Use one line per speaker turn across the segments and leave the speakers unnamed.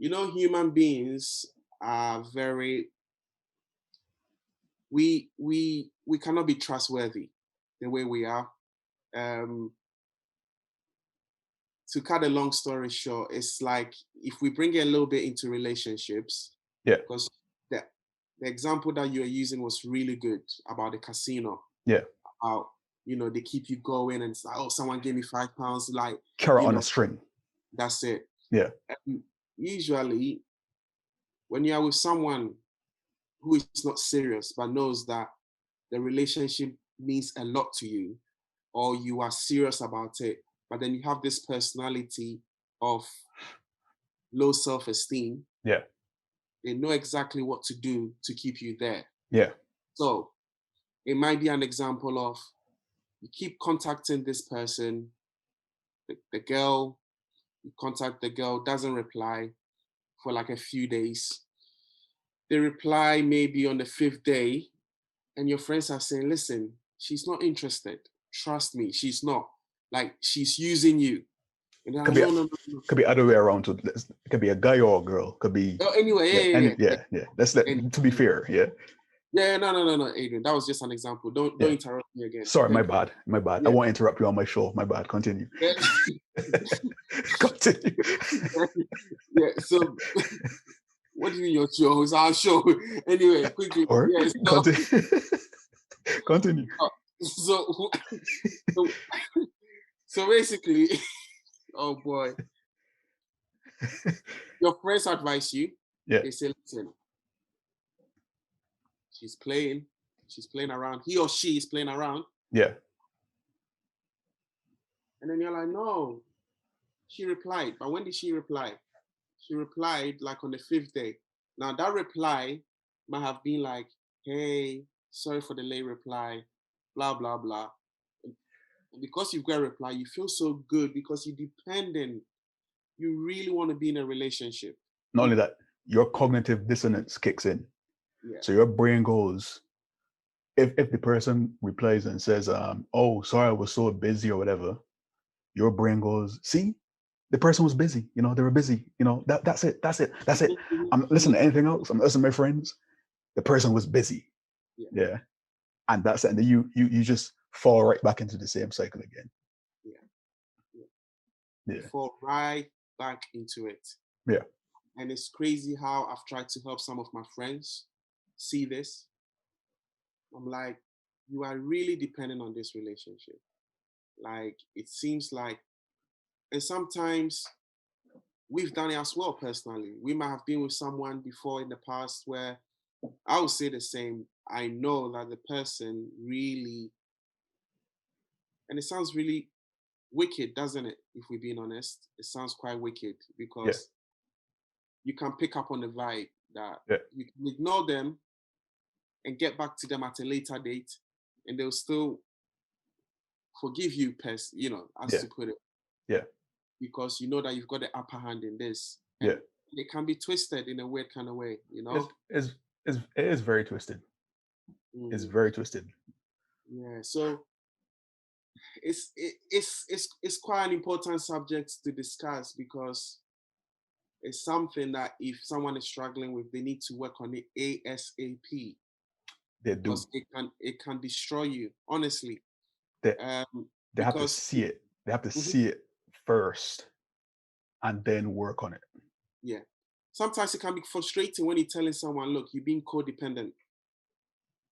human beings are very, we cannot be trustworthy the way we are. Um, to cut a long story short, it's like if we bring it a little bit into relationships,
Yeah.
because the, the example that you are using was really good about the casino.
Yeah.
How, they keep you going and it's like, oh, someone gave me £5, like,
Carrot on a string.
that's it.
Yeah.
And usually, when you are with someone who is not serious but knows that the relationship means a lot to you, or you are serious about it, but then you have this personality of low self-esteem,
Yeah.
they know exactly what to do to keep you there.
Yeah.
So it might be an example of you keep contacting this person, the girl, you contact the girl, doesn't reply for like a few days. They reply maybe on the fifth day, and your friends are saying, listen, she's not interested. Trust me, she's not. Like, she's using you. And they're
Could
like,
be
no, no, no, no.
could be other way around too. It could be a guy or a girl. Could be
Oh, anyway,
yeah.
yeah,
And
yeah, yeah.
yeah. Let's let
And
to be fair. Yeah.
yeah, no, no, no, no, Adrian. That was just an example. Don't
Yeah.
interrupt me again.
Sorry, my
Thank you.
bad. My bad. I
Yeah.
won't interrupt you on my show. My bad. Continue.
Yeah.
Continue.
Yeah. So what do you mean your show? It's our show. Anyway, quickly.
Or
Yeah.
continue. Continue.
So, so, so basically, oh boy, your friends advise you.
Yeah.
They say, listen, she's playing. She's playing around. He or she is playing around.
Yeah.
And then you're like, no, she replied. But when did she reply? She replied like on the fifth day. Now that reply might have been like, hey, sorry for the late reply, blah, blah, blah. And because you've got a reply, you feel so good because you're dependent. You really want to be in a relationship.
Not only that, your cognitive dissonance kicks in.
Yeah.
So your brain goes, if the person replies and says, oh, sorry, I was so busy or whatever, your brain goes, see, the person was busy. They were busy. That's it. That's it. That's it. I'm listening to anything else. I'm listening to my friends. The person was busy.
Yeah.
Yeah. And that's it. And then you just fall right back into the same cycle again.
Yeah. Yeah.
Yeah.
You fall right back into it.
Yeah.
And it's crazy how I've tried to help some of my friends see this. I'm like, you are really dependent on this relationship. Like, it seems like, and sometimes we've done it as well personally. We might have been with someone before in the past where I would say the same. I know that the person really, and it sounds really wicked, doesn't it? If we're being honest, it sounds quite wicked
Yeah.
because you can pick up on the vibe that
Yeah.
you can ignore them and get back to them at a later date, and they'll still forgive you, as
Yeah.
to put it,
Yeah.
because you know that you've got the upper hand in this,
Yeah.
and it can be twisted in a weird kind of way,
It is very twisted. It's
Mm,
very twisted.
yeah. So it's quite an important subject to discuss because it's something that if someone is struggling with, they need to work on it ASAP
They do.
because it can destroy you, honestly.
They they have to
Because
see it. They have to
Mhm.
see it first and then work on it.
Yeah, sometimes it can be frustrating when you're telling someone, look, you're being codependent,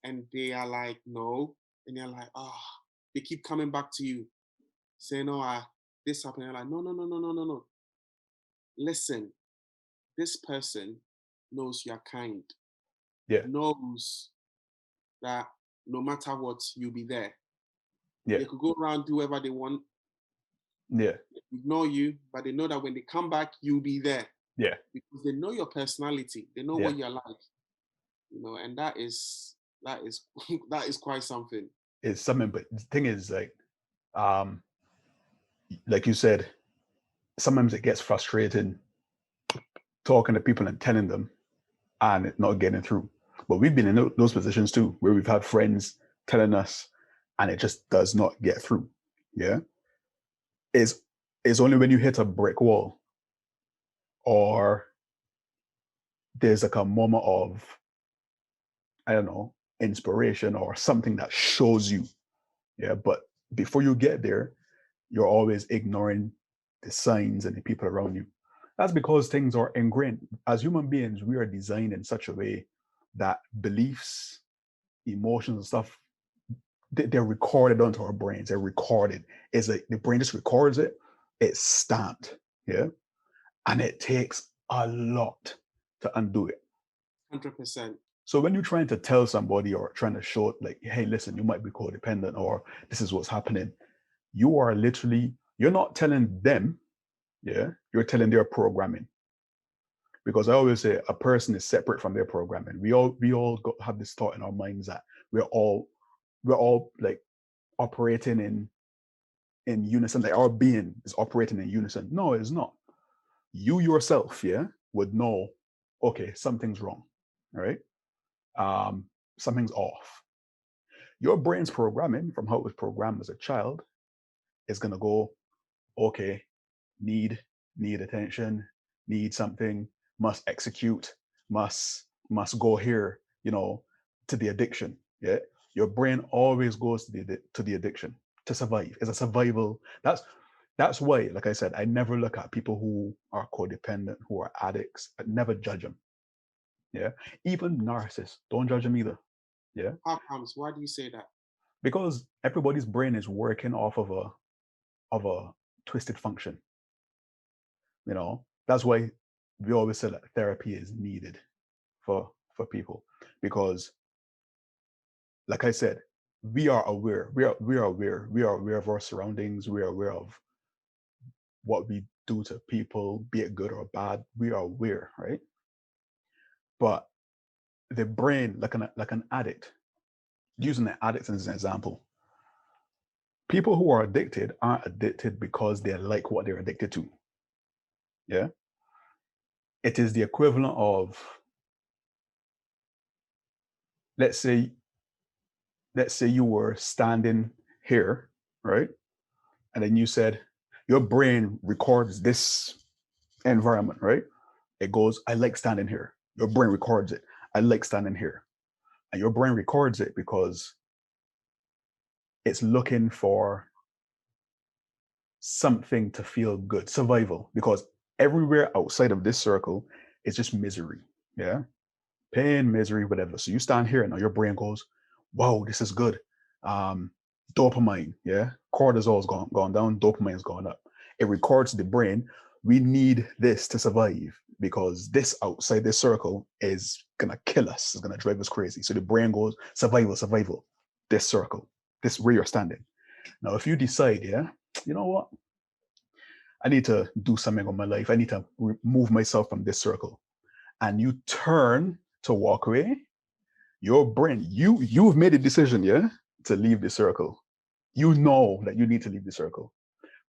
and they are like, no, and you're like, they keep coming back to you saying, oh, this happened. You're like, no, no, no, no, no, no, no. Listen, this person knows you're kind,
Yeah.
knows that no matter what, you'll be there.
Yeah.
They could go around, do whatever they want,
Yeah.
ignore you, but they know that when they come back, you'll be there
Yeah.
because they know your personality. They know
Yeah.
what you're like, and that is that is quite something.
It's something, but the thing is, um, like you said, sometimes it gets frustrating talking to people and telling them and it not getting through. But we've been in those positions too, where we've had friends telling us and it just does not get through. Yeah. It's only when you hit a brick wall or there's like a moment of, I don't know, inspiration or something that shows you. Yeah. But before you get there, you're always ignoring the signs and the people around you. That's because things are ingrained. As human beings, we are designed in such a way that beliefs, emotions, and stuff, they're recorded onto our brains. They're recorded. It's like the brain just records it, it's stamped. Yeah. And it takes a lot to undo it.
100%.
So when you're trying to tell somebody or trying to show it, like, hey, listen, you might be codependent or this is what's happening, you are literally, you're not telling them, yeah, you're telling their programming. Because I always say a person is separate from their programming. We all have this thought in our minds that we're all like operating in unison. Like our being is operating in unison. No, it's not. You yourself, yeah, would know, okay, something's wrong, right? Um, something's off. Your brain's programming from how it was programmed as a child is gonna go, okay, need need attention, need something, must execute, must go here, to the addiction. Yeah, your brain always goes to the addiction to survive. It's a survival. That's why, like I said, I never look at people who are codependent, who are addicts. I never judge them. Yeah, even narcissists, don't judge them either. Yeah,
How comes? Why do you say that?
because everybody's brain is working off of a twisted function. That's why we always say that therapy is needed for people, because, like I said, we are aware. We are aware. We are aware of our surroundings. We are aware of what we do to people, be it good or bad. We are aware, right? But the brain, like an addict, using the addict as an example, people who are addicted aren't addicted because they like what they're addicted to. Yeah, it is the equivalent of, let's say let's say you were standing here, right? And then you said your brain records this environment, right? It goes, I like standing here. Your brain records it. I like standing here. And your brain records it because it's looking for something to feel good, survival, because everywhere outside of this circle is just misery. Yeah. Pain, misery, whatever. So you stand here and now your brain goes, whoa, this is good. Um, Dopamine, yeah. Cortisol's gone down, dopamine's gone up. It records to the brain, we need this to survive because this outside this circle is gonna kill us, it's gonna drive us crazy. So the brain goes, survival, survival, this circle, this where you're standing. Now, if you decide, yeah, you know what? I need to do something with my life. I need to remove myself from this circle. And you turn to walk away, your brain, you've made a decision, yeah, to leave the circle. You know that you need to leave the circle,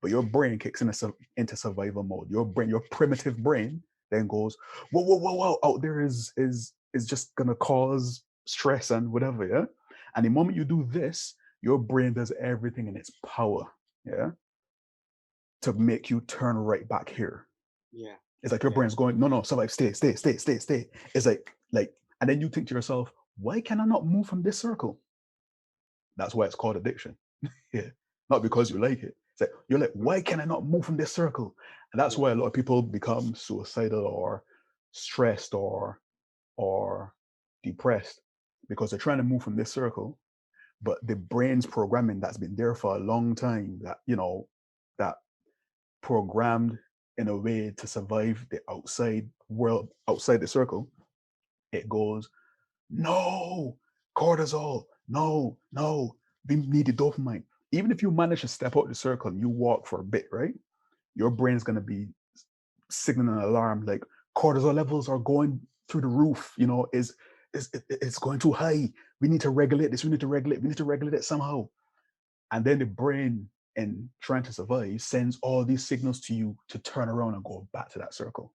but your brain kicks into survival mode. Your brain, your primitive brain, then goes, whoa, whoa, whoa, whoa, out there is just gonna cause stress and whatever, yeah. And the moment you do this, your brain does everything in its power, yeah, to make you turn right back here.
Yeah.
It's like your
Yeah.
brain's going, no, no, survive, stay, stay, stay, stay, stay. It's like, and then you think to yourself, why can I not move from this circle? That's why it's called addiction. Yeah. Not because you like it. It's like you're like, why can I not move from this circle? And that's
Yeah.
why a lot of people become suicidal or stressed or depressed, because they're trying to move from this circle, but the brain's programming that's been there for a long time, that programmed in a way to survive the outside world, outside the circle, it goes, no, cortisol, no, no, we need the dopamine. Even if you manage to step out the circle and you walk for a bit, right? Your brain's gonna be signaling an alarm like cortisol levels are going through the roof, it's going too high. We need to regulate this, we need to regulate it somehow. And then the brain, in trying to survive, sends all these signals to you to turn around and go back to that circle.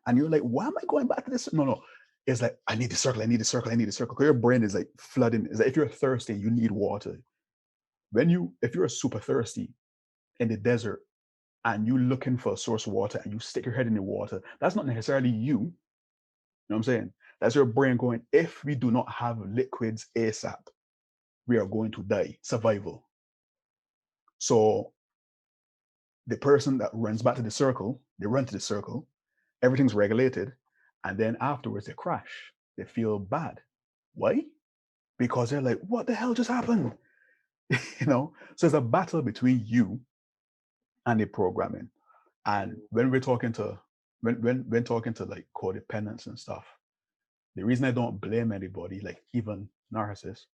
And you're like, why am I going back to this? No, no. It's like, I need the circle, I need the circle, I need the circle. Because your brain is like flooding. It's like if you're thirsty, you need water. If you're super thirsty in the desert and you're looking for a source of water and you stick your head in the water, that's not necessarily you. what I'm saying? That's your brain going, if we do not have liquids ASAP, we are going to die. Survival. So the person that runs back to the circle, they run to the circle, everything's regulated, and then afterwards they crash. They feel bad. Why? Because they're like, what the hell just happened? So it's a battle between you and the programming. And when we're talking to when talking to like codependents and stuff, the reason I don't blame anybody, like even narcissists,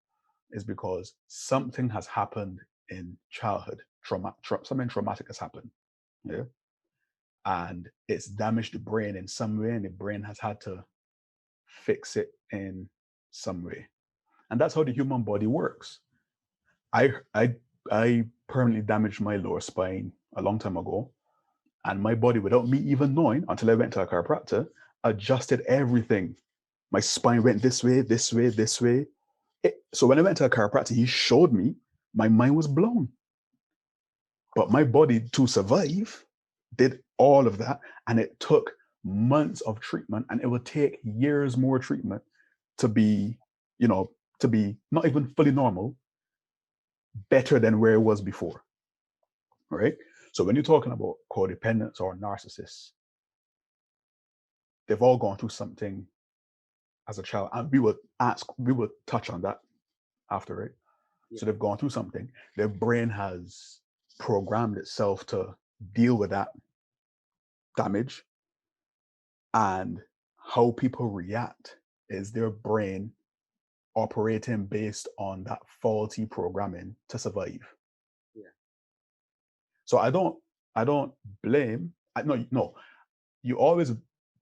is because something has happened in childhood. Something traumatic has happened. Yeah. And it's damaged the brain in some way, and the brain has had to fix it in some way. And that's how the human body works. I permanently damaged my lower spine a long time ago, and my body, without me even knowing, until I went to a chiropractor, adjusted everything. My spine went this way, this way, this way. So when I went to a chiropractor, he showed me, my mind was blown. But my body, to survive, did all of that, and it took months of treatment, and it would take years more treatment to be, to be not even fully normal, better than where it was before. Right? So when you're talking about codependents or narcissists, they've all gone through something as a child, and we would touch on that after, right? Yeah. So they've gone through something. Their brain has programmed itself to deal with that damage, and how people react is their brain operating based on that faulty programming to survive.
Yeah.
So I don't blame. No. You always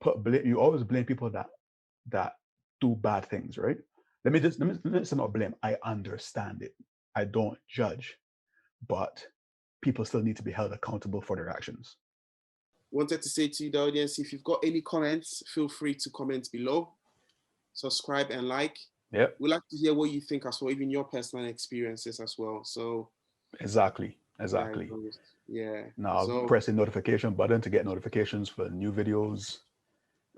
blame people that do bad things, right? Let me not blame. I understand it. I don't judge, but people still need to be held accountable for their actions.
Wanted to say to the audience, if you've got any comments, feel free to comment below, subscribe and like.
Yeah,
we'd like to hear what you think as well, even your personal experiences as well. So
exactly.
Yeah.
Now
so
press the notification button to get notifications for new videos.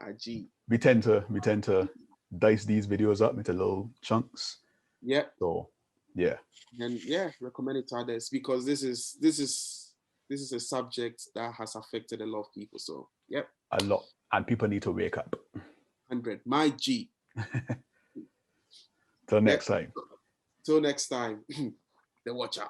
IG.
We tend to dice these videos up into little chunks.
Yeah.
So yeah.
And recommend it to others, because this is a subject that has affected a lot of people. So
a lot, and people need to wake up.
100. My G.
Till next time.
Till next time. The watcher.